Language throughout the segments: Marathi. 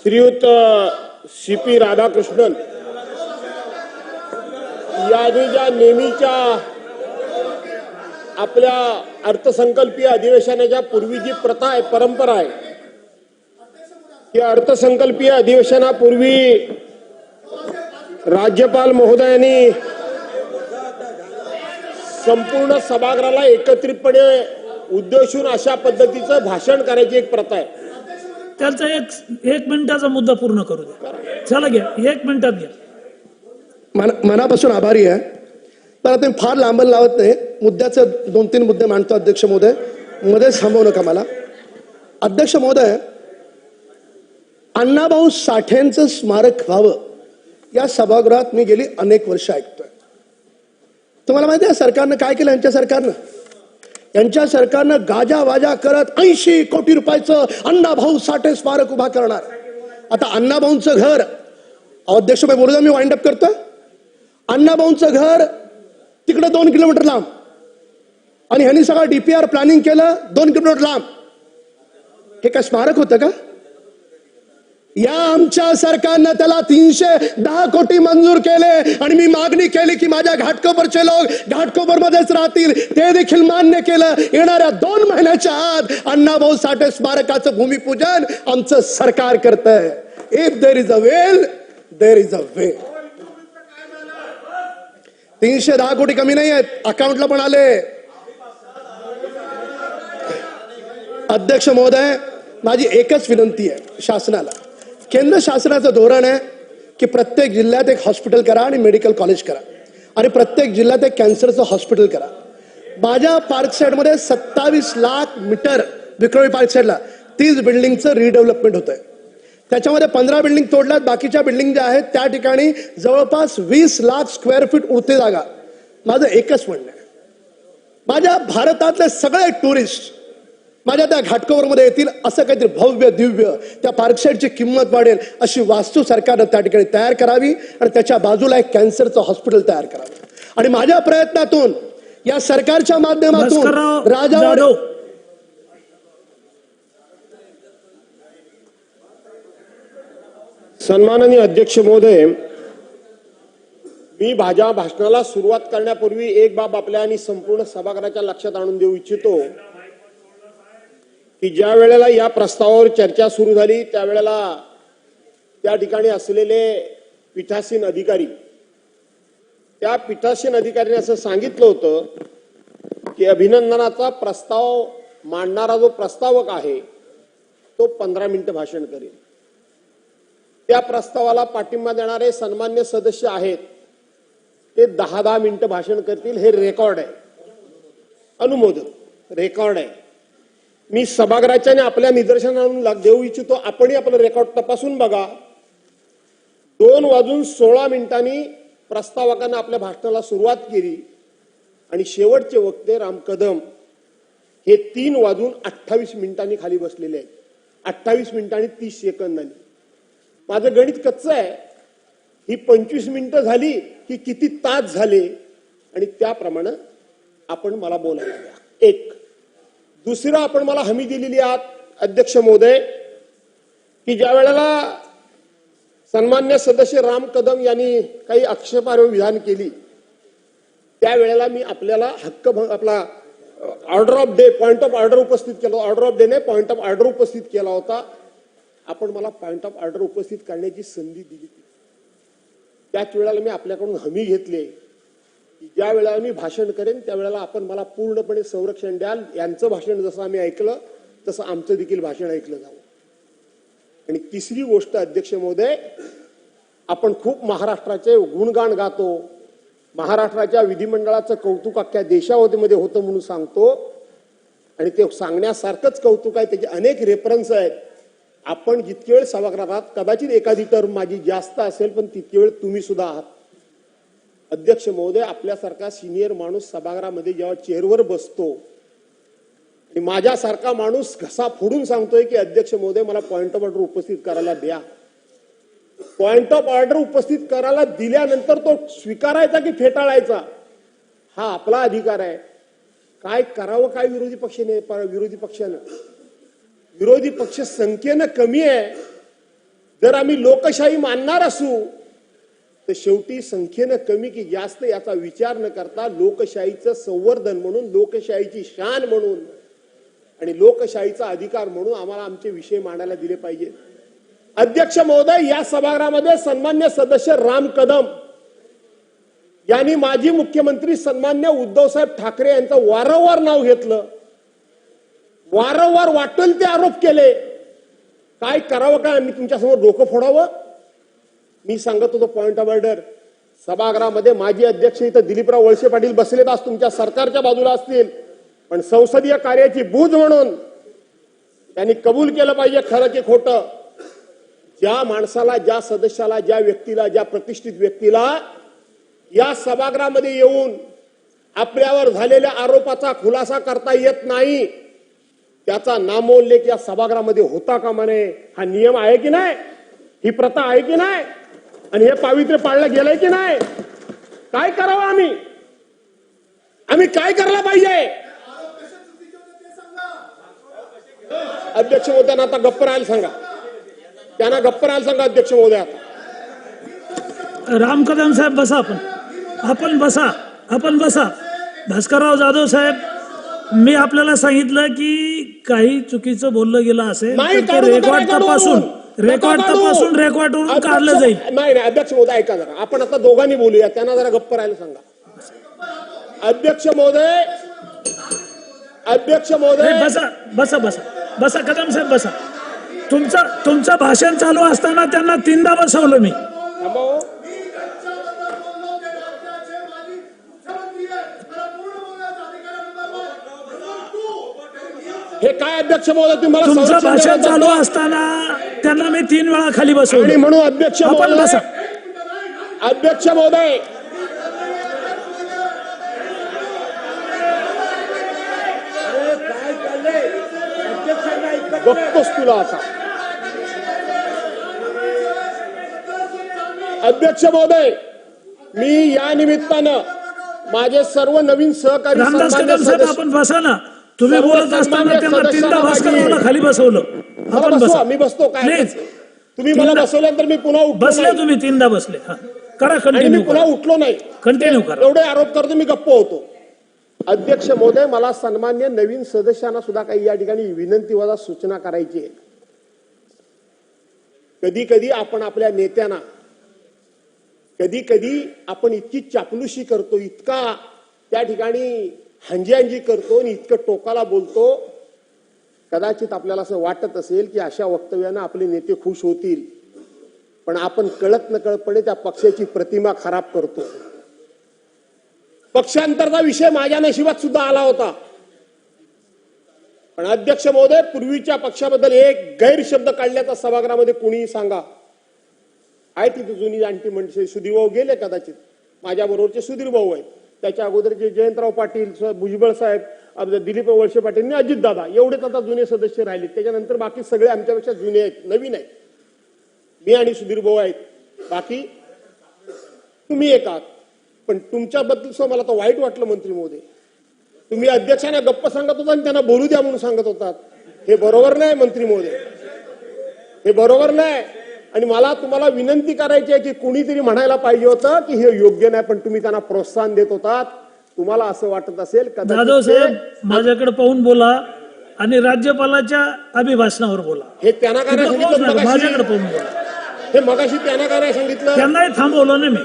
श्रीयुत CP राधाकृष्णन यांनी ज्या नेहमीच्या आपल्या अर्थसंकल्पीय अधिवेशनाच्या पूर्वी जी प्रथा आहे, परंपरा आहे, की अर्थसंकल्पीय अधिवेशनापूर्वी राज्यपाल महोदयांनी संपूर्ण सभागृहाला एकत्रितपणे उद्देशून अशा पद्धतीचं भाषण करायची एक प्रथा आहे. त्याचा एक मिनिटाचा मुद्दा पूर्ण करू द्या. चला घ्या, 1 मिनिटात घ्या. मनापासून आभारी आहे. पण आता फार लांबण लावत नाही. मुद्द्याचे 2-3 मुद्दे मांडतो अध्यक्ष महोदय. मध्येच थांबवू नका मला. अध्यक्ष महोदय, अण्णाभाऊ साठेंचं स्मारक व्हावं या सभागृहात मी गेली अनेक वर्ष ऐकतोय. तुम्हाला माहिती आहे सरकारनं काय केलं? यांच्या सरकारनं गाजावाजा करत 80 कोटी रुपयाचं अण्णाभाऊ साठे स्मारक उभा करणार. आता अण्णाभाऊंचं घर, अध्यक्ष बोलू द्या, मी वाइंड अप करतो. अण्णाभाऊंचं घर तिकडे 2 किलोमीटर लांब आणि ह्यांनी सगळं DPR प्लॅनिंग केलं 2 किलोमीटर लांब. हे काय स्मारक होतं का? या आमच्या सरकारनं त्याला 310 कोटी मंजूर केले आणि मी मागणी केली की माझ्या घाटकोपरचे लोक घाटकोपर मध्येच राहतील. ते देखील मान्य केलं. येणाऱ्या 2 महिन्याच्या आत अण्णाभाऊ साठे स्मारकाचं भूमिपूजन आमचं सरकार करतंय. If there is a will there is a way. 310 कोटी कमी नाही आहेत, अकाउंटला पण आले. अध्यक्ष महोदय, माझी एकच विनंती आहे शासनाला. केंद्र शासनाचं धोरण आहे की प्रत्येक जिल्ह्यात एक हॉस्पिटल करा आणि मेडिकल कॉलेज करा आणि प्रत्येक जिल्ह्यात एक कॅन्सरचं हॉस्पिटल करा. माझ्या पार्क साईडमध्ये 27 लाख मीटर विक्रमी पार्क साईडला 30 बिल्डिंगचं रिडेव्हलपमेंट होत आहे. त्याच्यामध्ये 15 बिल्डिंग तोडल्यात. बाकीच्या बिल्डिंग ज्या आहेत त्या ठिकाणी जवळपास 20 लाख स्क्वेअर फीट उरते जागा. माझं एकच म्हणणं आहे, माझ्या भारतातले सगळे टुरिस्ट माझ्या त्या घाटकोपरमध्ये येतील. असं काहीतरी भव्य दिव्य त्या पार्कसाईडची किंमत वाढेल अशी वास्तू सरकारनं त्या ठिकाणी तयार करावी आणि त्याच्या बाजूला एक कॅन्सरचं हॉस्पिटल तयार करावं. आणि माझ्या प्रयत्नातून या सरकारच्या माध्यमातून राजावाडी सन्माननीय अध्यक्ष महोदय, मी माझ्या भाषणाला सुरुवात करण्यापूर्वी एक बाब आपल्या आणि संपूर्ण सभागृहाच्या लक्षात आणून देऊ इच्छितो की ज्या वेळेला या प्रस्तावावर चर्चा सुरू झाली त्यावेळेला त्या ठिकाणी असलेले पीठासीन अधिकारी, त्या पीठासीन अधिकाऱ्यांनी असं सांगितलं होतं की अभिनंदनाचा प्रस्ताव मांडणारा जो प्रस्तावक आहे तो 15 मिनिटं भाषण करेल. त्या प्रस्तावाला पाठिंबा देणारे सन्मान्य सदस्य आहेत ते 10-10 मिनिटं भाषण करतील. हे रेकॉर्ड आहे, अनुमोदन रेकॉर्ड आहे. मी सभागृहाच्या आणि आपल्या निदर्शनाला देऊ इच्छितो, आपणही आपलं रेकॉर्ड तपासून बघा. 2:16 प्रस्तावकांना आपल्या भाषणाला सुरुवात केली आणि शेवटचे वक्ते राम कदम हे 3:28 खाली बसलेले आहेत. 28 मिनिटं आणि 30 सेकंदांनी. माझं गणित कच्चं आहे. ही 25 मिनिटं झाली की किती तास झाले आणि त्याप्रमाणे आपण मला बोलायला द्या. एक दुसरं, आपण मला हमी दिलेली आहात अध्यक्ष महोदय की ज्या वेळेला सन्मान्य सदस्य राम कदम यांनी काही आक्षेपार्ह विधान केली त्यावेळेला मी आपल्याला आपला order of day, point of order उपस्थित केला. ऑर्डर ऑफ डे ने पॉइंट ऑफ ऑर्डर उपस्थित केला होता. आपण मला पॉइंट ऑफ ऑर्डर उपस्थित करण्याची संधी दिली. त्याच वेळेला मी आपल्याकडून हमी घेतली की ज्या वेळेला मी भाषण करेन त्यावेळेला आपण मला पूर्णपणे संरक्षण द्याल. यांचं भाषण जसं आम्ही ऐकलं तसं आमचं देखील भाषण ऐकलं जावं. आणि तिसरी गोष्ट अध्यक्ष महोदय, आपण खूप महाराष्ट्राचे गुणगान गातो, महाराष्ट्राच्या विधिमंडळाचं कौतुक अख्ख्या देशामध्ये होतं म्हणून सांगतो आणि ते सांगण्यासारखंच कौतुक आहे. त्याचे अनेक रेफरन्स आहेत. आपण जितके वेळ सभागृहात, कदाचित एखादी टर्म माझी जास्त असेल पण तितके वेळ तुम्ही सुद्धा आहात. अध्यक्ष महोदय, आपल्यासारखा सिनियर माणूस सभागृहामध्ये जेव्हा चेअरवर बसतो आणि माझ्यासारखा माणूस घसा फोडून सांगतोय की अध्यक्ष महोदय मला पॉइंट ऑफ ऑर्डर उपस्थित करायला द्या. पॉइंट ऑफ ऑर्डर उपस्थित करायला दिल्यानंतर तो स्वीकारायचा की फेटाळायचा हा आपला अधिकार आहे. काय करावं काय विरोधी पक्षानं विरोधी पक्ष संख्येनं कमी आहे जर आम्ही लोकशाही मानणार असू तर शेवटी संख्येनं कमी की जास्त याचा विचार न करता लोकशाहीचं संवर्धन म्हणून, लोकशाहीची शान म्हणून आणि लोकशाहीचा अधिकार म्हणून आम्हाला आमचे विषय मांडायला दिले पाहिजे. अध्यक्ष महोदय, या सभागृहामध्ये सन्मान्य सदस्य राम कदम यांनी माजी मुख्यमंत्री सन्मान्य उद्धवसाहेब ठाकरे यांचं वारंवार नाव घेतलं, वारंवार वाटेल ते आरोप केले. काय करावं, काय मी तुमच्यासमोर डोकं फोडावं? मी सांगत होतो पॉइंट ऑफ ऑर्डर. सभागृहामध्ये माजी अध्यक्ष इथं दिलीपराव वळसे पाटील बसलेत, आज तुमच्या सरकारच्या बाजूला असतील, पण संसदीय कार्याची बूज म्हणून त्यांनी कबूल केलं पाहिजे खरं की खोटं. ज्या माणसाला, ज्या सदस्याला, ज्या व्यक्तीला, ज्या प्रतिष्ठित व्यक्तीला या सभागृहामध्ये येऊन आपल्यावर झालेल्या आरोपाचा खुलासा करता येत नाही, त्याचा नामोल्लेख या सभागृहामध्ये होता कामा नये. हा नियम आहे की नाही? ही प्रथा आहे की नाही? आणि हे पावित्र्य पाळलं गेलंय की नाही? काय करावं आम्ही? आम्ही काय करायला पाहिजे? अध्यक्ष महोदयांना आता गप्प राहायला सांगा, त्यांना गप्प राहायला सांगा अध्यक्ष महोदय. आता राम कदम साहेब बसा, आपण बसा. भास्करराव जाधव साहेब, मी आपल्याला सांगितलं की काही चुकीचं बोललं गेलं असेल नाही, तर ते काढू नका, रेकॉर्ड तपासून रेकॉर्डवरून काढलं जाईल. नाही अध्यक्ष महोदय ऐका जरा, आपण आता दोघांनी बोलूया, त्यांना जरा गप्प राहायला सांगा. अध्यक्ष महोदय बसा कदम साहेब बसा. तुमचं भाषण चालू असताना त्यांना 3दा बसवलं मी. हे काय अध्यक्ष महोदय, तुम्हाला तुमचं भाषण चालू असताना त्यांना मी 3 वेळा खाली बसवलं. आणि म्हणून अध्यक्ष आपण बसा. अध्यक्ष महोदय बघतोस तुला आता. अध्यक्ष महोदय, मी या निमित्तानं माझे सर्व नवीन सहकारी रामदास कदम साहेब आपण बसा ना. तुम्ही बोलत असताना त्यांना 3दा भास्कररावला खाली बसवलं. आपण बसा. मी बसतो काय? प्लीज. तुम्ही मला बसवल्यानंतर मी पुन्हा उठलो बसले, नाही. तुम्ही 3दा बसले. करा आणि मी कंटिन्यू पुन्हा उठलो नाही. कंटिन्यू करा. एवढे आरोप करतो, मी गप्प होतो. अध्यक्ष महोदय, मला सन्मान्य नवीन सदस्यांना सुद्धा काही या ठिकाणी विनंतीवजा सूचना करायची आहे. कधी कधी आपण आपल्या नेत्यांना, कधी कधी आपण इतकी चापलुशी करतो, इतका त्या ठिकाणी हंजी करतो आणि इतकं टोकाला बोलतो. कदाचित आपल्याला असं वाटत असेल की अशा वक्तव्यानं आपले नेते खुश होतील, पण आपण कळत नकळतपणे त्या पक्षाची प्रतिमा खराब करतो. पक्षांतरचा विषय माझ्या नशिबात सुद्धा आला होता, पण अध्यक्ष महोदय, पूर्वीच्या पक्षाबद्दल एक गैरशब्द काढल्याचा सभागृहामध्ये कुणीही सांगा. आहे तिथे जुनी जाणती म्हणजे सुधीर भाऊ गेले, कदाचित माझ्या बरोबरचे सुधीर भाऊ आहेत, त्याच्या अगोदरचे जयंतराव पाटील, भुजबळ साहेब, दिलीप वळसे पाटील, अजितदादा, एवढेच आता जुने सदस्य राहिले. त्याच्यानंतर बाकी सगळे आमच्यापेक्षा जुने आहेत, नवीन आहेत. मी आणि सुधीर भाऊ आहेत, बाकी तुम्ही एक आहात. पण तुमच्याबद्दल मला तर वाईट वाटलं मंत्री महोदय. तुम्ही अध्यक्षांना गप्प सांगत होता आणि त्यांना बोलू द्या म्हणून सांगत होतात. हे बरोबर नाही मंत्री महोदय, हे बरोबर नाही. आणि मला तुम्हाला विनंती करायची आहे की कुणीतरी म्हणायला पाहिजे होतं की हे योग्य नाही, पण तुम्ही त्यांना प्रोत्साहन देत होतात. तुम्हाला असं वाटत असेल जाधव साहेब, माझ्याकडे पाहून बोला आणि राज्यपालाच्या अभिभाषणावर बोला. हे त्यांना काय नाही सांगितलं? माझ्याकडे पाहून बोला. हे मगाशी त्यांना काय नाही सांगितलं? त्यांनाही थांबवलं ना मी.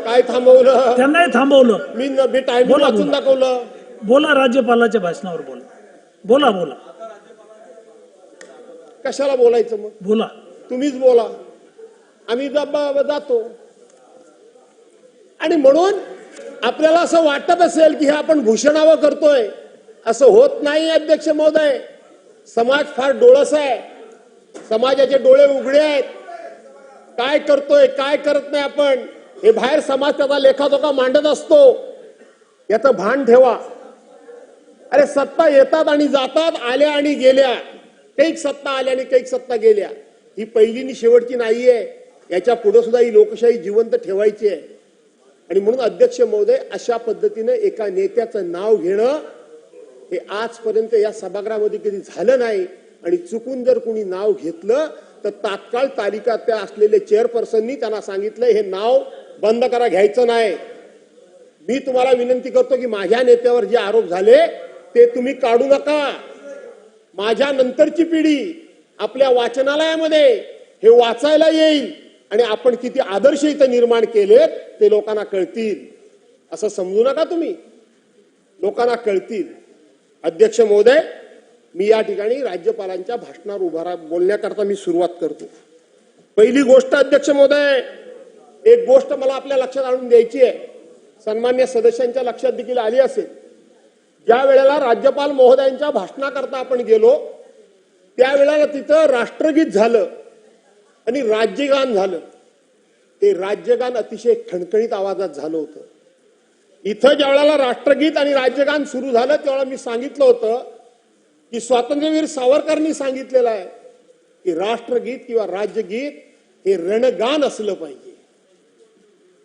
काय थांबवलं? त्यांनाही थांबवलं. मी टायमिंग वाचून दाखवलं. बोला, राज्यपालाच्या भाषणावर बोला. बोला. कशाला बोलायचं मग? बोला. तुम्हीच बोला, आम्ही जातो. आणि म्हणून आपल्याला असं वाटत असेल की हे आपण भूषणावं करतोय, असं होत नाही अध्यक्ष महोदय. समाज फार डोळस आहे, समाजाचे डोळे उघडे आहेत. काय करतोय, काय करत नाही आपण, हे बाहेर समाज त्याचा लेखाजोखा मांडत असतो, याचं भान ठेवा. अरे सत्ता येतात आणि जातात, आल्या आणि गेल्या. कैक सत्ता आल्या आणि कैक सत्ता गेल्या. ही पहिली आणि शेवटची नाहीये. याच्या पुढे सुद्धा ही लोकशाही जिवंत ठेवायची आहे. आणि म्हणून अध्यक्ष महोदय, अशा पद्धतीने एका नेत्याचं नाव घेणं हे आजपर्यंत या सभागृहामध्ये कधी झालं नाही. आणि चुकून जर कोणी नाव घेतलं तर तात्काळ तालिका त्या असलेले चेअरपर्सननी त्यांना सांगितलं हे नाव बंद करा, घ्यायचं नाही. मी तुम्हाला विनंती करतो की माझ्या नेत्यावर जे आरोप झाले ते तुम्ही काढू नका. माझ्या नंतरची पिढी आपल्या वाचनालयामध्ये हे वाचायला येईल आणि आपण किती आदर्श इथं निर्माण केलेत ते लोकांना कळतील. असं समजू नका तुम्ही, लोकांना कळतील. अध्यक्ष महोदय, मी या ठिकाणी राज्यपालांच्या भाषणावर बोलण्याकरता मी सुरुवात करतो. पहिली गोष्ट अध्यक्ष महोदय, एक गोष्ट मला आपल्या लक्षात आणून द्यायची आहे, सन्मान्य सदस्यांच्या लक्षात देखील आली असेल. ज्या वेळेला राज्यपाल महोदयांच्या भाषणाकरता आपण गेलो त्यावेळेला तिथं राष्ट्रगीत झालं आणि राज्यगान झालं. ते राज्यगान अतिशय खणखणीत आवाजात झालं होतं. इथं ज्या वेळेला राष्ट्रगीत आणि राज्यगान सुरू झालं त्यावेळेला मी सांगितलं होतं की स्वातंत्र्यवीर सावरकरांनी सांगितलेलं आहे की राष्ट्रगीत किंवा राज्यगीत हे रणगान असलं पाहिजे,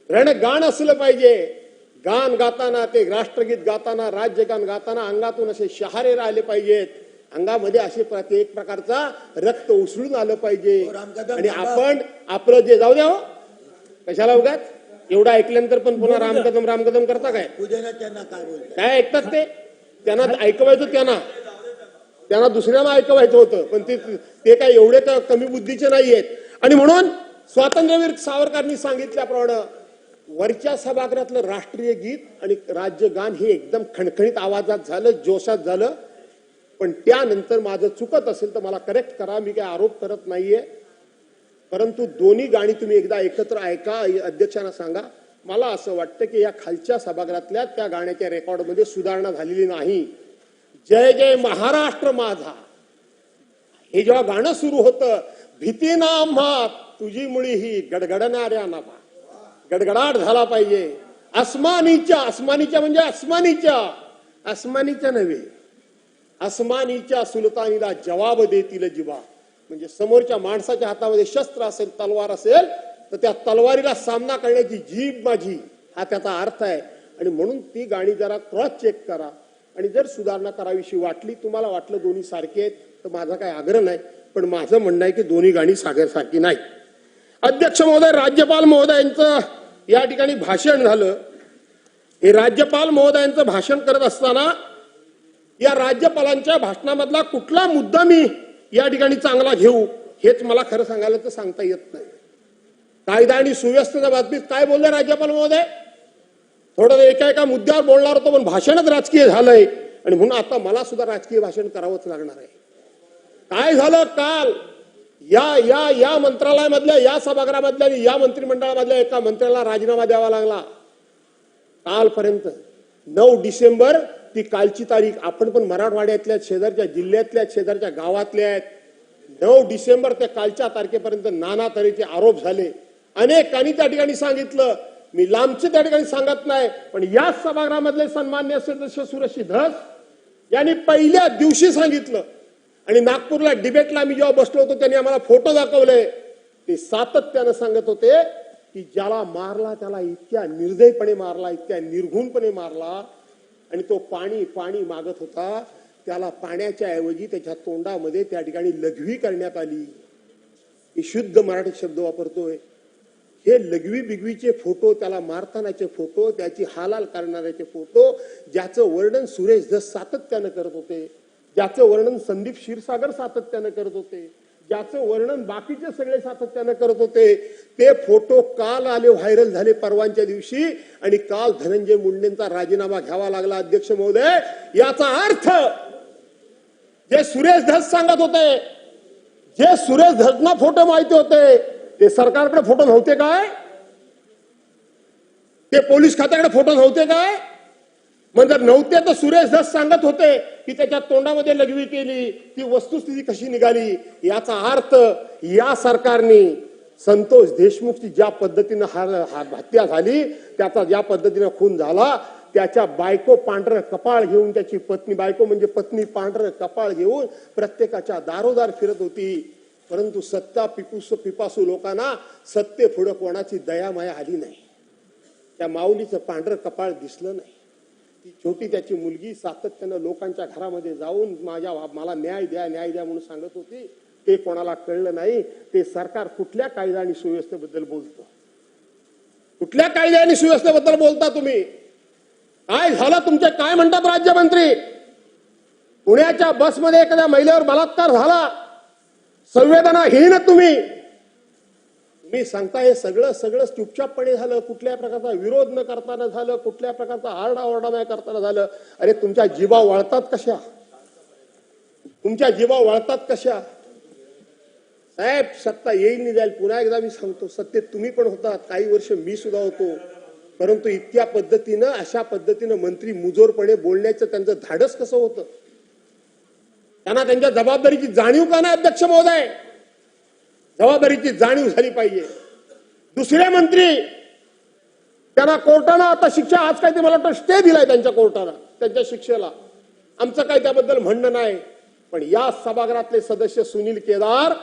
रणगान असलं पाहिजे. गान गाताना, ते राष्ट्रगीत गाताना, राज्यगान गाताना अंगातून असे शहारे राहिले पाहिजेत, अंगामध्ये असे एक प्रकारचा रक्त उसळून आलं पाहिजे. आणि आपण आपलं जे जाऊ द्या, कशाला उगाच एवढं ऐकल्यानंतर पण पुन्हा रामकदम रामकदम करता काय? काय ऐकतात ते? त्यांना ऐकवायचं, त्यांना दुसऱ्यांना ऐकवायचं होतं, पण ते काय एवढे कमी बुद्धीचे नाहीयेत. आणि म्हणून स्वातंत्र्यवीर सावरकरांनी सांगितल्याप्रमाणे वरच्या सभागृहातलं राष्ट्रीय गीत आणि राज्यगान हे एकदम खणखणीत आवाजात झालं, जोशात झालं. पण त्यानंतर माझं चुकत असेल तर मला करेक्ट करा, मी काय आरोप करत नाहीये. परंतु दोन्ही गाणी तुम्ही एकदा एकत्र ऐका, अध्यक्षांना सांगा. मला असं वाटतं की या खालच्या सभागृहातल्या त्या गाण्याच्या रेकॉर्डमध्ये सुधारणा झालेली नाही. जय जय महाराष्ट्र माझा हे जेव्हा गाणं सुरू होतं, भीती ना आम्हा तुझी मुळी ही गडगडणाऱ्या नाभा, गडगडाट झाला पाहिजे. अस्मानीच्या, अस्मानीच्या म्हणजे अस्मानीच्या नव्हे, अस्मानीच्या सुलतानीला जवाब देतील जिवा. म्हणजे समोरच्या माणसाच्या हातामध्ये शस्त्र असेल, तलवार असेल, तर त्या तलवारीला सामना करण्याची जीभ माझी, हा त्याचा अर्थ आहे. आणि म्हणून ती गाणी जरा क्रॉस चेक करा आणि जर सुधारणा करावीशी वाटली, तुम्हाला वाटलं दोन्ही सारखे आहेत, तर माझा काही आग्रह नाही. पण माझं म्हणणं आहे की दोन्ही गाणी सारखी नाही. अध्यक्ष महोदय, राज्यपाल महोदयांचं या ठिकाणी भाषण झालं. हे राज्यपाल महोदयांचं भाषण करत असताना या राज्यपालांच्या भाषणामधला कुठला मुद्दा मी या ठिकाणी चांगला घेऊ हेच मला खरं सांगायला तर सांगता येत नाही. कायदा आणि सुव्यवस्थेच्या बाबतीत काय बोलले राज्यपाल महोदय? थोडं एका मुद्द्यावर बोलणार होतो, पण भाषणच राजकीय झालंय आणि म्हणून आता मला सुद्धा राजकीय भाषण करावंच लागणार आहे. काय झालं काल या मंत्रालयामधल्या, या सभागृहामधल्या आणि या मंत्रिमंडळामधल्या एका मंत्र्याला राजीनामा द्यावा लागला. कालपर्यंत 9 डिसेंबर ती कालची तारीख. आपण पण मराठवाड्यातल्या, शेजारच्या जिल्ह्यातल्या, शेजारच्या गावातल्या आहेत. 9 डिसेंबर ते कालच्या तारखेपर्यंत नाना तऱ्हेचे आरोप झाले. अनेकांनी त्या ठिकाणी सांगितलं, मी लांबचे त्या ठिकाणी सांगत नाही, पण या सभागृहामधले सन्मान्य सदस्य सुरेश धस यांनी पहिल्या दिवशी सांगितलं. आणि नागपूरला डिबेटला आम्ही जेव्हा बसलो होतो त्यांनी आम्हाला फोटो दाखवले. ते सातत्यानं सांगत होते की ज्याला मारला त्याला इतक्या निर्दयपणे मारला, इतक्या निर्घुणपणे मारला आणि तो पाणी मागत होता, त्याला पाण्याच्या ऐवजी त्याच्या तोंडामध्ये त्या ठिकाणी लघवी करण्यात आली. ही शुद्ध मराठी शब्द वापरतोय. हे लघवी बिगवीचे फोटो, त्याला मारतानाचे फोटो, त्याची हालाल करणाऱ्याचे फोटो, ज्याचं वर्णन सुरेश धस सातत्यानं करत होते, ज्याचं वर्णन संदीप क्षीरसागर सातत्यानं करत होते, ज्याचं वर्णन बाकीचे सगळे सातत्यानं करत होते, ते फोटो काल आले, व्हायरल झाले परवांच्या दिवशी. आणि काल धनंजय मुंडेंचा राजीनामा घ्यावा लागला. अध्यक्ष महोदय, याचा अर्थ जे सुरेश धस सांगत होते, जे सुरेश धसना फोटो माहिती होते, ते सरकारकडे फोटो नव्हते काय? ते पोलीस खात्याकडे फोटो नव्हते काय? म्हणजे जर नव्हते तर सुरेश धस सांगत होते की त्याच्या तोंडामध्ये लघवी केली, ती वस्तुस्थिती कशी निघाली. याचा अर्थ या सरकारने संतोष देशमुखची ज्या पद्धतीनं हत्या झाली, त्याचा ज्या पद्धतीनं खून झाला, त्याच्या बायको पांढरं कपाळ घेऊन, त्याची पत्नी, बायको म्हणजे पत्नी पांढरं कपाळ घेऊन प्रत्येकाच्या दारोदार फिरत होती. परंतु सत्ता पिपासू लोकांना सत्ते पुढे कोणाची दयामाया आली नाही. त्या माऊलीचं पांढरं कपाळ दिसलं नाही. ती छोटी त्याची मुलगी सातत्यानं लोकांच्या घरामध्ये जाऊन मला न्याय द्या म्हणून सांगत होती. ते कोणाला कळलं नाही. ते सरकार कुठल्या कायदा आणि सुव्यवस्थेबद्दल बोलतं? कुठल्या कायद्या आणि सुव्यवस्थेबद्दल बोलता तुम्ही? काय झालं तुमचे? काय म्हणतात राज्यमंत्री? पुण्याच्या बसमध्ये एखाद्या महिलेवर बलात्कार झाला, संवेदनाहीन तुम्ही सांगता हे सगळं चुपचापपणे झालं, कुठल्या प्रकारचा विरोध न करताना झालं, कुठल्या प्रकारचा आरडाओरडा नाही करताना झालं. अरे तुमच्या जीवा वळतात कशा? तुमच्या जीवा वळतात कशा? साहेब, सत्ता येईल नाही जाईल. पुन्हा एकदा मी सांगतो, सत्तेत तुम्ही पण होतात, काही वर्ष मी सुद्धा होतो, परंतु इतक्या पद्धतीनं, अशा पद्धतीनं मंत्री मुजोरपणे बोलण्याचं त्यांचं धाडस कसं होतं? त्यांना त्यांच्या जबाबदारीची जाणीव का नाही? अध्यक्ष महोदय, जबाबदारीची जाणीव झाली पाहिजे. दुसरे मंत्री, त्यांना कोर्टानं आता शिक्षा, आज काय ते मला वाटतं स्टे दिलाय त्यांच्या कोर्टानं, त्यांच्या शिक्षेला. आमचं काय त्याबद्दल म्हणणं नाही, पण या सभागृहातले सदस्य सुनील केदार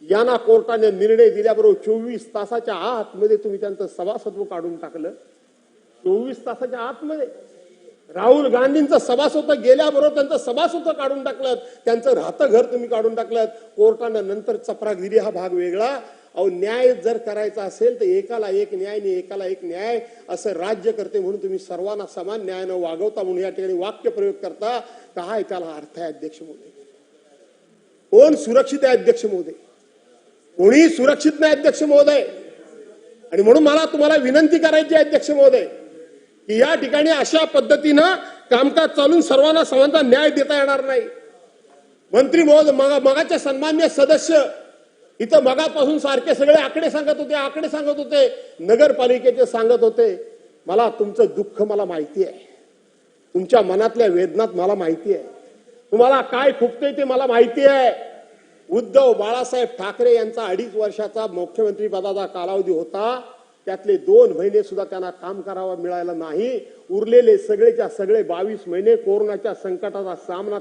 यांना कोर्टाने निर्णय दिल्याबरोबर 24 तासाच्या आतमध्ये तुम्ही त्यांचं सभासत्व काढून टाकलं. 24 तासाच्या आतमध्ये राहुल गांधींचं सभासत्व गेल्याबरोबर त्यांचं सभासत्व काढून टाकलं, त्यांचं राहतं घर तुम्ही काढून टाकलं. कोर्टानं नंतर चपराक दिली, हा भाग वेगळा. अहो, न्याय जर करायचा असेल तर एकाला एक न्याय नाही, एकाला एक न्याय असं राज्य करते म्हणून तुम्ही सर्वांना समान न्यायानं वागवता म्हणून या ठिकाणी वाक्य प्रयोग करता. काय त्याला अर्थ आहे अध्यक्ष महोदय? कोण सुरक्षित आहे अध्यक्ष महोदय? कोणी सुरक्षित नाही अध्यक्ष महोदय. आणि म्हणून मला तुम्हाला विनंती करायची आहे अध्यक्ष महोदय की या ठिकाणी अशा पद्धतीनं कामकाज चालून सर्वांना समानता न्याय देता येणार नाही. मंत्री महोदय, मगाचे सन्मान्य सदस्य इथं मगापासून सारखे सगळे आकडे सांगत होते, नगरपालिकेचे सांगत होते. मला तुमचं दुःख मला माहिती आहे, तुमच्या मनातल्या वेदनात मला माहिती आहे, तुम्हाला काय खुपतंय ते मला माहिती आहे. उद्धव बाळासाहेब ठाकरे यांचा 2.5 वर्षाचा मुख्यमंत्री पदाचा कालावधी होता, त्यातले 2 महिने सुद्धा त्यांना काम करावं मिळालं नाही. उरलेले सगळेच्या सगळे 22 महिने कोरोनाच्या संकटाचा सामना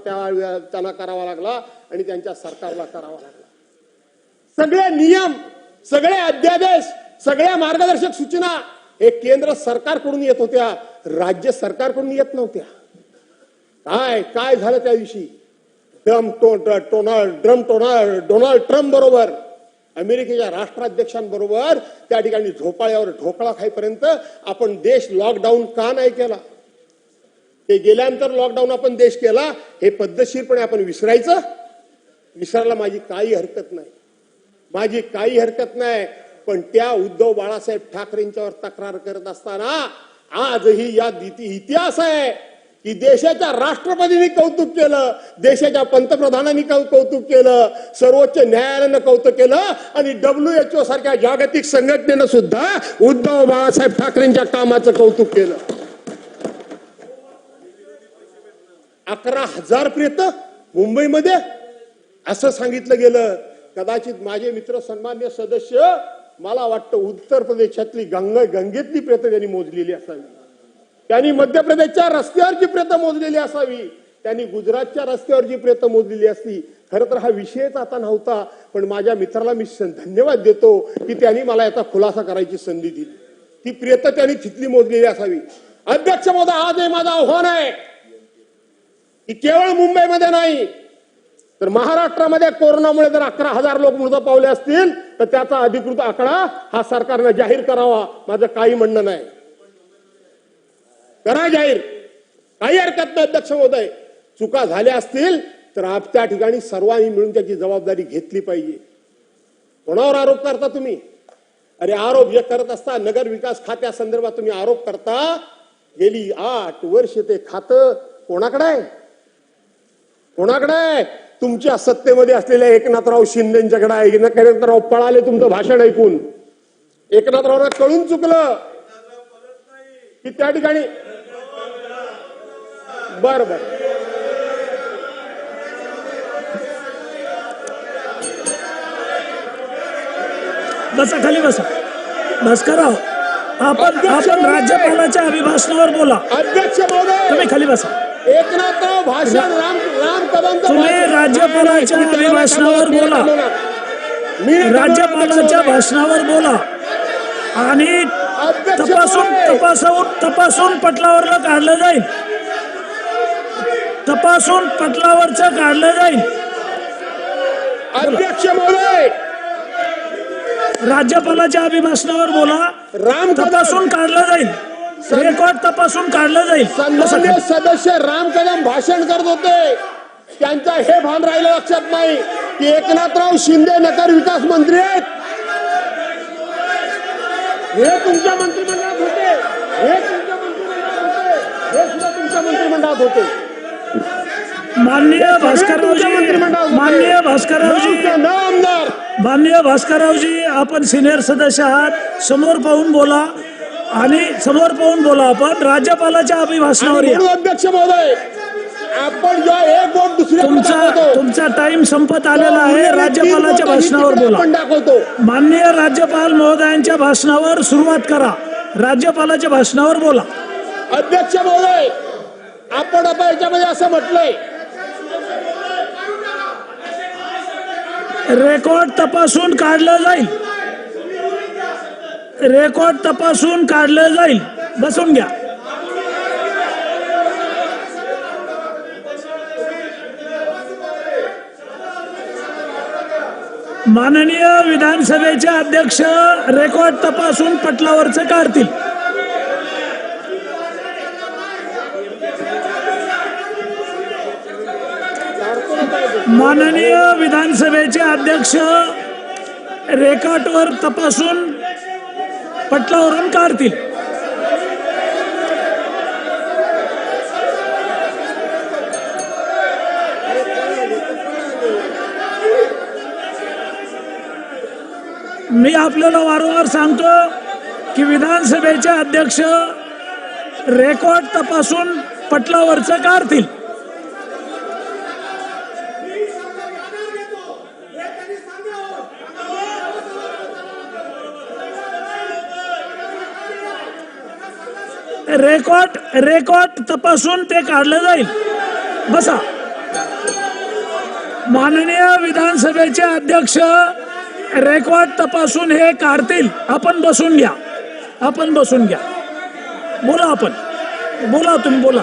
त्यांना करावा लागला आणि त्यांच्या सरकारला करावा लागला. सगळे नियम, सगळे अध्यादेश, सगळ्या मार्गदर्शक सूचना हे केंद्र सरकारकडून येत होत्या, राज्य सरकारकडून येत नव्हत्या. काय झालं त्या दिवशी? डोनाल्ड ट्रम्प बरोबर, अमेरिकेच्या राष्ट्राध्यक्षांबरोबर त्या ठिकाणी झोपाळ्यावर ढोकळा खाईपर्यंत आपण देश लॉकडाऊन का नाही केला? ते गेल्यानंतर लॉकडाऊन आपण देश केला, हे पद्धतशीरपणे आपण विसरायला माझी काही हरकत नाही. पण त्या उद्धव बाळासाहेब ठाकरेंच्यावर तक्रार करत असताना आजही या इतिहास आहे की देशाच्या राष्ट्रपतींनी कौतुक केलं, देशाच्या पंतप्रधानांनी कौतुक केलं, सर्वोच्च न्यायालयानं कौतुक केलं आणि WHO सारख्या जागतिक संघटनेनं सुद्धा उद्धव बाळासाहेब ठाकरेंच्या कामाचं कौतुक केलं. 11,000 प्रेत मुंबईमध्ये असं सांगितलं गेलं. कदाचित माझे मित्र सन्मान्य सदस्य, मला वाटतं उत्तर प्रदेशातली गंगेतली प्रेत त्यांनी मोजलेली असावी, त्यांनी मध्य प्रदेशच्या रस्त्यावरची प्रेत मोजलेली असावी, त्यांनी गुजरातच्या रस्त्यावरची प्रेत मोजलेली असती. खरं तर हा विषयच आता नव्हता, पण माझ्या मित्राला मी धन्यवाद देतो की त्यांनी मला याचा खुलासा करायची संधी दिली. ती प्रेत त्यांनी तिथली मोजलेली असावी. अध्यक्ष महोदय, आज हे माझं आव्हान आहे की केवळ मुंबईमध्ये नाही तर महाराष्ट्रामध्ये कोरोनामुळे जर 11,000 लोक मृत पावले असतील तर त्याचा अधिकृत आकडा हा सरकारनं जाहीर करावा. माझं काही म्हणणं नाही, करा जाहीर, काही हरकत नाही. अध्यक्ष महोदय, चुका झाल्या असतील तर त्या ठिकाणी सर्वांनी मिळून त्याची जबाबदारी घेतली पाहिजे. कोणावर आरोप करता तुम्ही? अरे आरोप जे करत असता नगर विकास खात्यासंदर्भात तुम्ही आरोप करता, गेली 8 वर्ष ते खातं कोणाकडे आहे? तुमच्या सत्तेमध्ये असलेल्या एकनाथराव शिंदेच्याकडे आहे. एकनाथराव पळाले तुमचं भाषण ऐकून. एकनाथरावला कळून चुकलं की त्या ठिकाणी बर बसा, खाली बसा. भास्करराव, आपण राज्यपालाच्या अभिभाषणावर बोला. अध्यक्ष महोदय, तुम्ही खाली बसा. एकनाथराव भाषण राम कदम, तुम्ही राज्यपालाच्या अभिभाषणावर बोला, राज्यपालाच्या भाषणावर बोला आणि तपासून पटलावरचं काढलं जाईल, तपासून पटलावरचं काढलं जाईल. अध्यक्ष महोदय, राज्यपालाच्या अभिभाषणावर बोला. राम कदम तपासून काढलं जाईल, रेकॉर्ड तपासून काढलं जाईल. सन्माननीय सदस्य राम कदम भाषण करत होते. त्यांचा हे भान राहिलं लक्षात नाही की एकनाथराव शिंदे नगर विकास मंत्री आहेत. हे तुमच्या मंत्रिमंडळात होते, हे तुमच्या मंत्रिमंडळात होते, हे सुद्धा तुमच्या मंत्रिमंडळात होते. माननीय भास्कररावजी, आपण सिनियर सदस्य आहात, समोर पाहून बोला आणि समोर पाहून बोला. आपण राज्यपालाच्या अभिभाषणावर या. म्हणून अध्यक्ष महोदय, आपण जेव्हा एक वोट दुसऱ्या तुमचा टाइम संपत आलेला आहे. राज्यपालाच्या भाषणावर बोला. दाखवतो. माननीय राज्यपाल महोदयांच्या भाषणावर सुरुवात करा. राज्यपालाच्या भाषणावर बोला. अध्यक्ष महोदय, आपण आता याच्यामध्ये असं म्हटलंय, रेकॉर्ड तपासून काढलं जाईल, रेकॉर्ड तपासून काढलं जाईल. बसून घ्या. माननीय विधानसभेचे अध्यक्ष रेकॉर्ड तपासून पटलावरचं काढतील. माननीय विधानसभेचे अध्यक्ष रेकॉर्डवर तपासून पटलावरून काढतील. मी आपल्याला वारंवार सांगतो की विधानसभेचे अध्यक्ष रेकॉर्ड तपासून पटलावरचं काढतील. रेकॉर्ड तपासून ते काढलं जाईल. बसा. माननीय विधानसभेचे अध्यक्ष रेकॉर्ड तपासून हे काढतील. आपण बसून घ्या. आपण बसून घ्या. बोला. आपण बोला. तुम्ही बोला.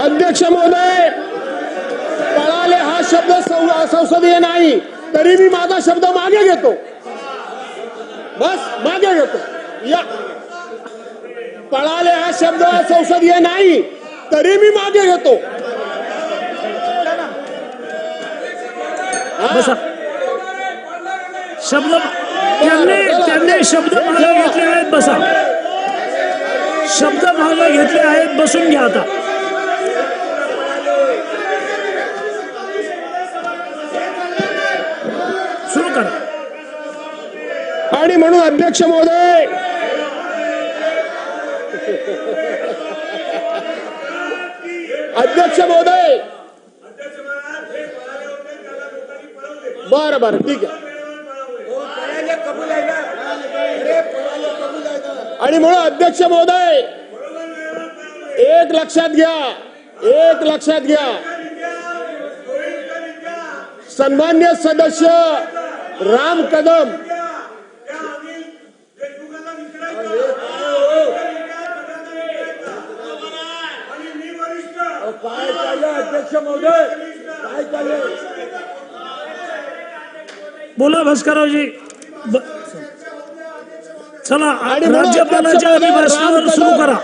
अध्यक्ष महोदय, पळाले हा शब्द संसदीय नाही, तरी मी माझा शब्द मागे घेतो. बस मागे घेतो. या पळाले हा शब्द संसदीय नाही, तरी मी मागे घेतो. बसा. शब्द त्यांनी शब्द मागे घेतले आहेत. बसा. शब्द मागे घेतले आहेत. बसून घ्या. आता सुरू करा. आणि म्हणून अध्यक्ष महोदय, अध्यक्ष महोदय, बरं ठीक आहे. आणि म्हणून अध्यक्ष महोदय, एक लक्षात घ्या, सन्मान्य सदस्य राम कदम अध्यक्ष महोदय, काय चाललंय? बोला भास्कररावजी. चला. राज्यपालाच्या अभिभाषणावर सुरू करा.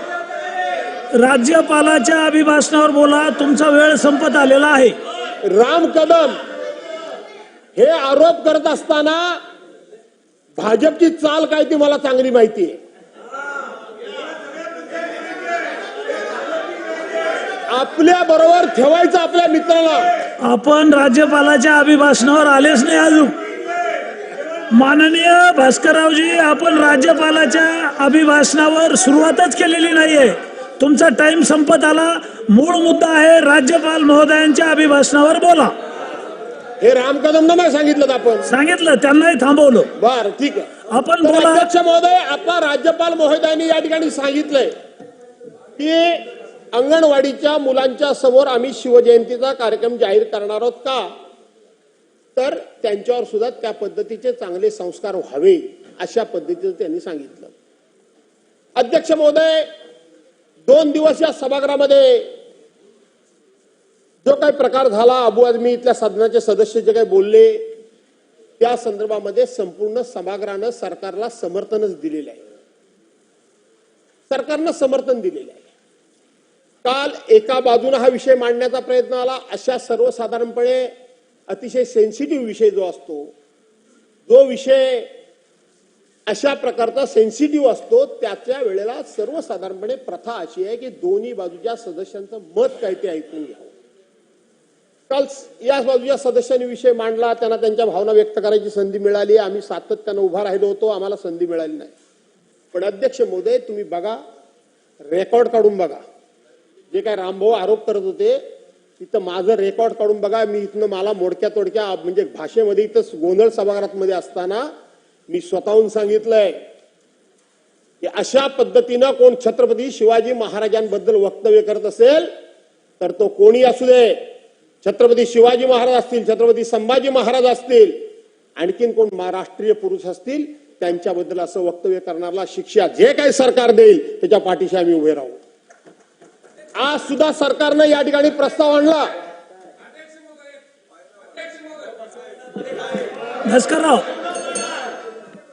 राज्यपालाच्या अभिभाषणावर बोला. तुमचा वेळ संपत आलेला आहे. राम कदम हे आरोप करत असताना भाजपची चाल काय ती मला चांगली माहिती आहे. आपल्या बरोबर ठेवायचं आपल्या मित्राला. आपण राज्यपालाच्या अभिभाषणावर आलेच नाही अजून. माननीय भास्कररावजी, आपण राज्यपालाच्या अभिभाषणावर सुरुवातच केलेली नाहीये. तुमचा टाइम संपत आला. मूळ मुद्दा आहे राज्यपाल महोदयांच्या अभिभाषणावर बोला. हे राम कदम नाही सांगितलं, आपण सांगितलं, त्यांनाही थांबवलं. बर ठीक आहे. आपण तर बोला. अध्यक्ष महोदय, आपला राज्यपाल महोदयांनी या ठिकाणी सांगितलंय की अंगणवाडीच्या मुलांच्या समोर आम्ही शिवजयंतीचा कार्यक्रम जाहीर करणार आहोत का, तर त्यांच्यावर सुद्धा त्या पद्धतीचे चांगले संस्कार व्हावे अशा पद्धतीचं त्यांनी सांगितलं. अध्यक्ष महोदय, 2 दिवस या सभागृहामध्ये जो काही प्रकार झाला, अबू आझमी इथल्या सदनाचे सदस्य जे काही बोलले, त्या संदर्भामध्ये संपूर्ण सभागृहानं सरकारला समर्थनच दिलेलं आहे. सरकारनं समर्थन दिलेलं आहे. काल एका बाजूने हा विषय मांडण्याचा प्रयत्न आला. अशा सर्वसाधारणपणे अतिशय सेन्सिटिव्ह विषय जो असतो, जो विषय अशा प्रकारचा सेन्सिटिव्ह असतो, त्याच्या वेळेला सर्वसाधारणपणे प्रथा अशी आहे की दोन्ही बाजूच्या सदस्यांचं मत काय ते ऐकून घ्यावं. काल या बाजूच्या सदस्यांनी विषय मांडला, त्यांना त्यांच्या भावना व्यक्त करायची संधी मिळाली. आम्ही सातत्यानं उभा राहिलो होतो, आम्हाला संधी मिळाली नाही. पण अध्यक्ष महोदय, तुम्ही बघा, रेकॉर्ड काढून बघा. जे काय रामभाऊ आरोप करत होते तिथं माझं रेकॉर्ड काढून बघा. मी इथनं मला मोडक्या तोडक्या म्हणजे भाषेमध्ये इथं गोंधळ सभागृहामध्ये असताना मी स्वतःहून सांगितलंय की अशा पद्धतीनं कोण छत्रपती शिवाजी महाराजांबद्दल वक्तव्य करत असेल तर तो कोणी असू दे, छत्रपती शिवाजी महाराज असतील, छत्रपती संभाजी महाराज असतील, आणखीन कोण राष्ट्रीय पुरुष असतील, त्यांच्याबद्दल असं वक्तव्य करणाऱ्याला शिक्षा जे काही सरकार देईल त्याच्या पाठीशी आम्ही उभे राहू. आज सुद्धा सरकारनं या ठिकाणी प्रस्ताव आणला. भास्करराव,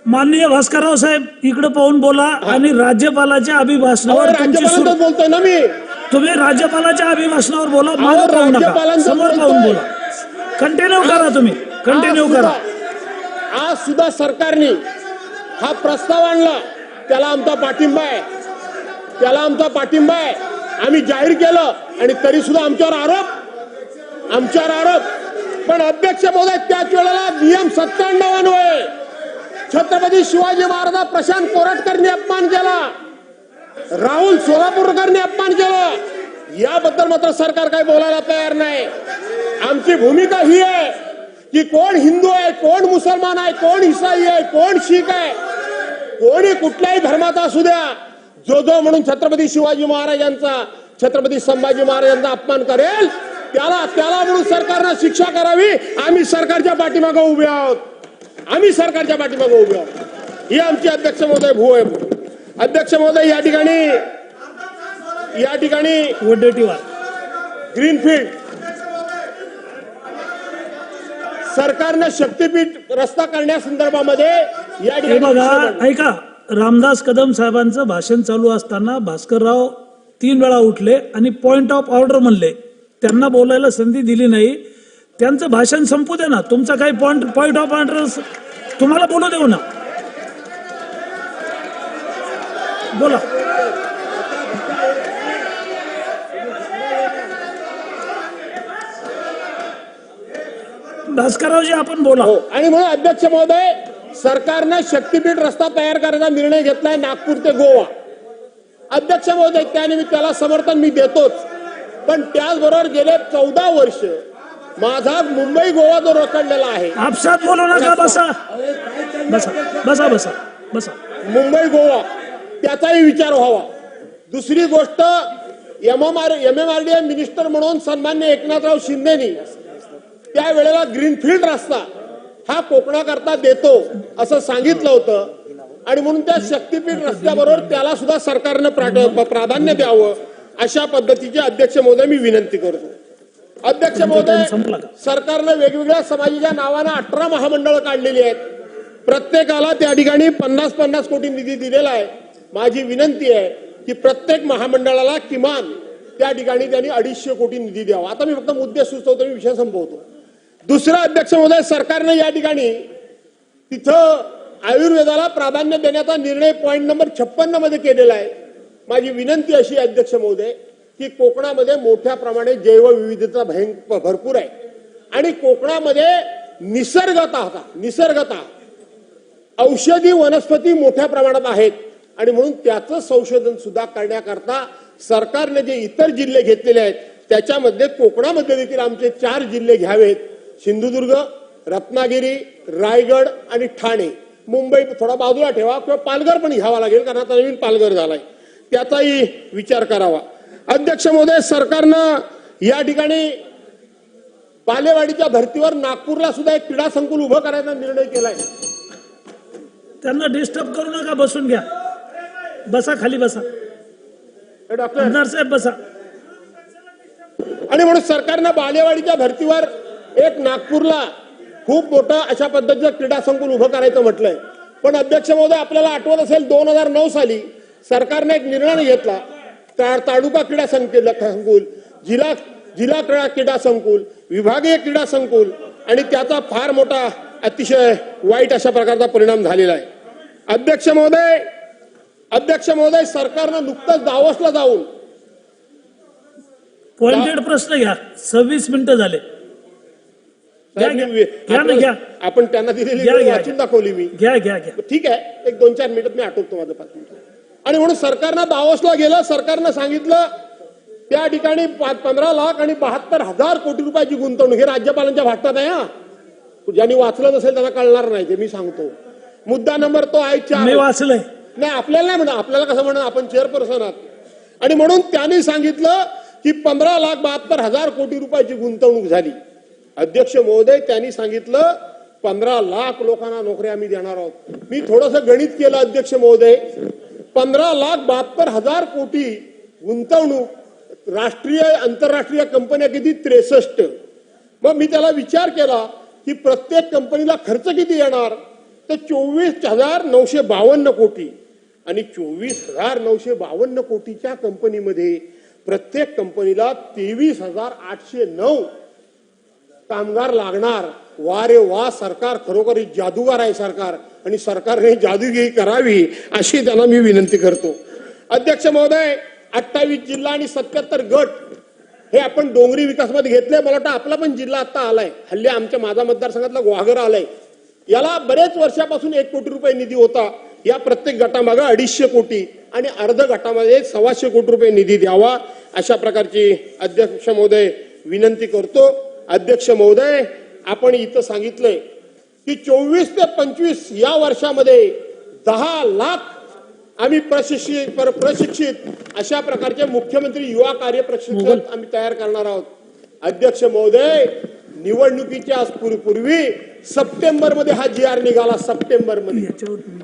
माननीय भास्करराव साहेब इकडे पाहून बोला आणि राज्यपालाच्या अभिभाषणावर राज्यपालांच बोलतोय ना मी. तुम्ही राज्यपालाच्या अभिभाषणावर बोला, मागे पाहू नका, समोर पाहून बोला. कंटिन्यू करा, तुम्ही कंटिन्यू करा. आज सुद्धा सरकारने हा प्रस्ताव आणला, त्याला आमचा पाठिंबा आहे, त्याला आमचा पाठिंबा आहे. आम्ही जाहीर केलं आणि तरी सुद्धा आमच्यावर आरोप. पण अध्यक्ष महोदय, त्याच वेळेला नियम 97 अन्वये छत्रपती शिवाजी महाराज प्रशांत कोरटकरनी अपमान केला, राहुल सोलापूरकरनी अपमान केला. याबद्दल मात्र सरकार काही बोलायला तयार नाही. आमची भूमिका ही आहे की कोण हिंदू आहे, कोण मुसलमान आहे, कोण ईसाई आहे, कोण शीख आहे, कोणी कुठल्याही धर्माचा असू द्या, जो म्हणून छत्रपती शिवाजी महाराजांचा, छत्रपती संभाजी महाराजांचा अपमान करेल त्याला म्हणून सरकारनं शिक्षा करावी. आम्ही सरकारच्या पाठीमागे उभे आहोत. ही आमची अध्यक्ष महोदय भू आहे. अध्यक्ष महोदय, या ठिकाणी ग्रीनफील्ड सरकारनं शक्तीपीठ रस्ता करण्यासंदर्भामध्ये या ठिकाणी बघा, ऐका, रामदास कदम साहेबांचं भाषण चालू असताना भास्करराव 3 वेळा उठले आणि पॉइंट ऑफ ऑर्डर म्हणले. त्यांना बोलायला संधी दिली नाही. त्यांचं भाषण संपू दे ना. तुमचा काही पॉइंट ऑफ ऑर्डर तुम्हाला बोलू देऊ ना. बोला. भास्कररावजी, आपण बोला. आणि म्हणून अध्यक्ष महोदय, सरकारनं शक्तीपीठ रस्ता तयार करायचा निर्णय घेतलाय नागपूर ते गोवा. अध्यक्ष महोदय, त्याला समर्थन मी देतोच. पण त्याचबरोबर गेले 14 वर्ष माझा मुंबई गोवा जो रखडलेला आहे. आपसात बोलू नका. बसा. मुंबई गोवा त्याचाही विचार व्हावा. दुसरी गोष्ट, MMRDA मिनिस्टर म्हणून सन्मान्य एकनाथराव शिंदेनी त्यावेळेला ग्रीनफील्ड रस्ता हा कोकणाकरता देतो असं सांगितलं होतं. आणि म्हणून त्या शक्तीपीठ रस्त्याबरोबर त्याला सुद्धा सरकारनं प्राधान्य द्यावं, अशा पद्धतीची अध्यक्ष महोदय मी विनंती करतो. अध्यक्ष महोदय, सरकारनं वेगवेगळ्या समाजाच्या नावानं 18 महामंडळं काढलेली आहेत. प्रत्येकाला त्या ठिकाणी 50-50 कोटी निधी दिलेला आहे. माझी विनंती आहे की प्रत्येक महामंडळाला किमान त्या ठिकाणी त्यांनी 250 कोटी निधी द्यावा. आता मी फक्त मुद्दे सुचवतो, मी विषय संपवतो. दुसरं, अध्यक्ष महोदय, सरकारनं या ठिकाणी तिथं आयुर्वेदाला प्राधान्य देण्याचा निर्णय पॉइंट नंबर 56 मध्ये केलेला आहे. माझी विनंती अशी, अध्यक्ष महोदय, की कोकणामध्ये मोठ्या प्रमाणे जैवविविधता भरपूर आहे आणि कोकणामध्ये निसर्गतः औषधी वनस्पती मोठ्या प्रमाणात आहेत. आणि म्हणून त्याचं संशोधन सुद्धा करण्याकरता सरकारने जे इतर जिल्हे घेतलेले आहेत त्याच्यामध्ये कोकणामध्ये देखील आमचे 4 जिल्हे घ्यावेत. सिंधुदुर्ग, रत्नागिरी, रायगड आणि ठाणे. मुंबई थोडा बाजूला ठेवा किंवा पालघर पण घ्यावा लागेल, कारण आता नवीन पालघर झालाय, त्याचाही विचार करावा. अध्यक्ष महोदय, सरकारनं या ठिकाणी बालेवाडीच्या धर्तीवर नागपूरला सुद्धा एक क्रीडा संकुल उभं करायचा निर्णय केलाय. त्यांना डिस्टर्ब करू नका. बसून घ्या. बसा, खाली बसा. डॉक्टर साहेब बसा. आणि आणि म्हणून सरकारनं बालेवाडीच्या धर्तीवर एक नागपूरला खूप मोठं अशा पद्धतीचं क्रीडा संकुल उभं करायचं म्हटलंय. पण अध्यक्ष महोदय, आपल्याला आठवत असेल 2009 साली सरकारने एक निर्णय घेतला. ताडुका क्रीडा संकुल, जिल्हा क्रीडा संकुल, विभागीय क्रीडा संकुल, आणि त्याचा फार मोठा अतिशय वाईट अशा प्रकारचा परिणाम झालेला आहे. अध्यक्ष महोदय, सरकारनं नुकतंच दावोसला जाऊन पॉइंटेड प्रश्न घ्या. 26 मिनिटं झाले. घ्या. आपण त्यांना दिलेली घ्या, वेळ घ्या. वाचून दाखवली मी. घ्या. ठीक आहे, एक 2-4 मिनिटात मी आठवतो माझं 5 मिनिटं. आणि म्हणून सरकारनं दावोसला गेलं. सरकारनं सांगितलं त्या ठिकाणी 15,72,000 कोटी रुपयाची गुंतवणूक. हे राज्यपालांच्या भाषणात आहे. हा, ज्यांनी वाचलं नसेल त्यांना कळणार नाही, ते मी सांगतो. मुद्दा नंबर तो आहे 4. मी वाचलंय. नाही, आपल्याला नाही म्हणा, आपल्याला कसं म्हणा, आपण चेअरपर्सन आहात. आणि म्हणून त्यांनी सांगितलं की 15,72,000 कोटी रुपयाची गुंतवणूक झाली. अध्यक्ष महोदय, त्यांनी सांगितलं 15 लाख लोकांना नोकऱ्या आम्ही देणार आहोत. मी थोडंसं गणित केलं अध्यक्ष महोदय. 15,72,000 कोटी गुंतवणूक, राष्ट्रीय आंतरराष्ट्रीय कंपन्या किती? 63. मग मी त्याला विचार केला की प्रत्येक कंपनीला खर्च किती येणार, तर 24,952 कोटी. आणि 24,952 कोटीच्या कंपनीमध्ये प्रत्येक कंपनीला 23,809 कामगार लागणार. वा रे वा, सरकार खरोखर जादूगार आहे सरकार, आणि सरकारने जादूगिरी करावी अशी त्यांना मी विनंती करतो. अध्यक्ष महोदय, 28 जिल्हा आणि 77 गट हे आपण डोंगरी विकासमध्ये घेतले. मला वाटतं आपला पण जिल्हा आता आलाय. हल्ली माझा मतदारसंघातला गुहागर आलाय. याला बरेच वर्षापासून 1 कोटी रुपये निधी होता. या प्रत्येक गटामागे 250 कोटी आणि अर्ध गटामध्ये 125 कोटी रुपये निधी द्यावा अशा प्रकारची अध्यक्ष महोदय विनंती करतो. अध्यक्ष महोदय, आपण इथं सांगितलंय की 24 ते 25 या वर्षामध्ये 10 लाख आम्ही प्रशिक्षित अशा प्रकारचे मुख्यमंत्री युवा कार्य प्रशिक्षण आम्ही तयार करणार आहोत. अध्यक्ष महोदय, निवडणुकीच्या पूर्वी सप्टेंबर मध्ये हा GR निघाला, सप्टेंबर मध्ये.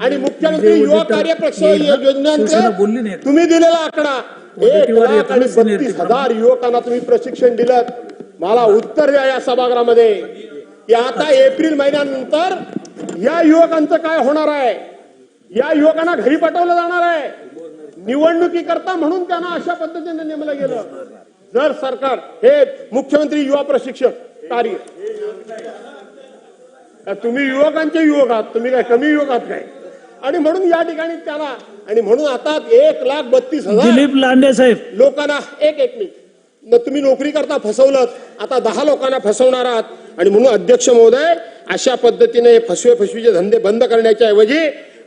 आणि मुख्यमंत्री युवा कार्य प्रशिक्षण योजनेअंतर्गत तुम्ही दिलेला आकडा 1,32,000 युवकांना तुम्ही प्रशिक्षण दिलं. मला उत्तर द्या या सभागृहामध्ये की आता एप्रिल महिन्यानंतर या युवकांचं काय होणार आहे. या युवकांना घरी पाठवलं जाणार आहे निवडणुकी करता, म्हणून त्यांना अशा पद्धतीने नेमलं गेलं. जर सरकार हे मुख्यमंत्री युवा प्रशिक्षण कार्य, तुम्ही युवकांचे युवक आहात, तुम्ही काय कमी युवक आहात काय. आणि म्हणून या ठिकाणी त्याला, आणि म्हणून आता 1,32,000 दिलीप लांडे साहेब लोकांना एक मिनिट तुम्ही नोकरी करता फसवलं, आता 10 लोकांना फसवणार आहात. आणि म्हणून अध्यक्ष महोदय, अशा पद्धतीने फसवीचे धंदे बंद करण्याच्या ऐवजी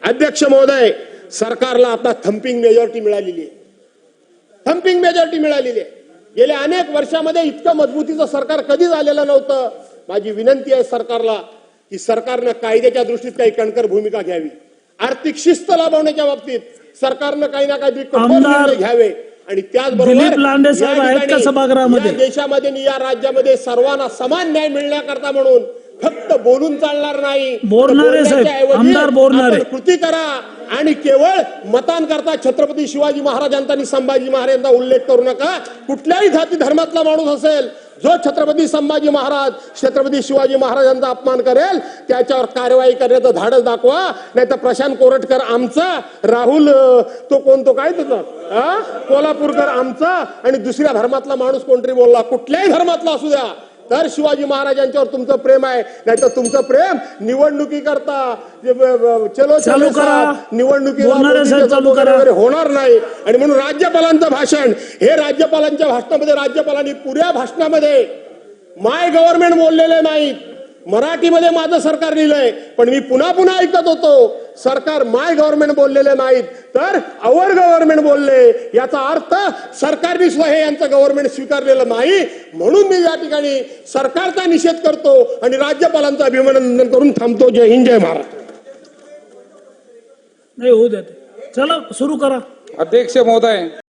अध्यक्ष महोदय, सरकारला आता थम्पिंग मेजॉरिटी मिळालेली आहे. थम्पिंग मेजॉरिटी मिळालेली आहे. गेल्या अनेक वर्षामध्ये इतकं मजबूतीचं सरकार कधीच आलेलं नव्हतं. माझी विनंती आहे सरकारला की सरकारनं कायद्याच्या दृष्टीत काही कणखर भूमिका घ्यावी. आर्थिक शिस्त लाभवण्याच्या बाबतीत सरकारनं काही ना काहीतरी कठोर निर्णय घ्यावे. आणि दिलीप लांडे साहेब आहेत का सभागृहामध्ये? देशामध्ये आणि या राज्यामध्ये सर्वांना समान न्याय मिळण्याकरता म्हणून फक्त बोलून चालणार नाही, बोलणारे साहेब, आमदार बोलणारे, कृती करा. आणि केवळ मतांकरता छत्रपती शिवाजी महाराजांचा आणि संभाजी महाराजांचा उल्लेख करू नका. कुठल्याही जाती धर्मातला माणूस असेल जो छत्रपती संभाजी महाराज, छत्रपती शिवाजी महाराजांचा अपमान करेल त्याच्यावर कारवाई करण्याचं धाडस दाखवा. नाही तर प्रशांत कोरटकर आमचा, राहुल तो कोणतो काय तुझं कोल्हापूरकर आमचा, आणि दुसऱ्या धर्मातला माणूस कोणतरी बोलला, कुठल्याही धर्मातला असू द्या, तर शिवाजी महाराजांच्यावर तुमचं प्रेम आहे. नाही तर तुमचं प्रेम निवडणुकी करता चलो करा, निवडणुकीला होणार नाही. आणि म्हणून राज्यपालांचं भाषण, हे राज्यपालांच्या भाषणामध्ये राज्यपालांनी पुऱ्या भाषणामध्ये माय गव्हर्नमेंट बोललेले नाहीत. मराठीमध्ये माझं सरकार लिहिलंय, पण मी पुन्हा ऐकत होतो सरकार माय गव्हर्नमेंट बोललेले नाहीत, तर अवर गव्हर्नमेंट बोलले. याचा अर्थ सरकारने सुद्धा हे यांचं गव्हर्नमेंट स्वीकारलेलं नाही. म्हणून मी या ठिकाणी सरकारचा निषेध करतो आणि राज्यपालांचं अभिनंदन करून थांबतो. जय हिंद, जय महाराष्ट्र. नाही होऊ देते. चला सुरू करा. अध्यक्ष महोदय,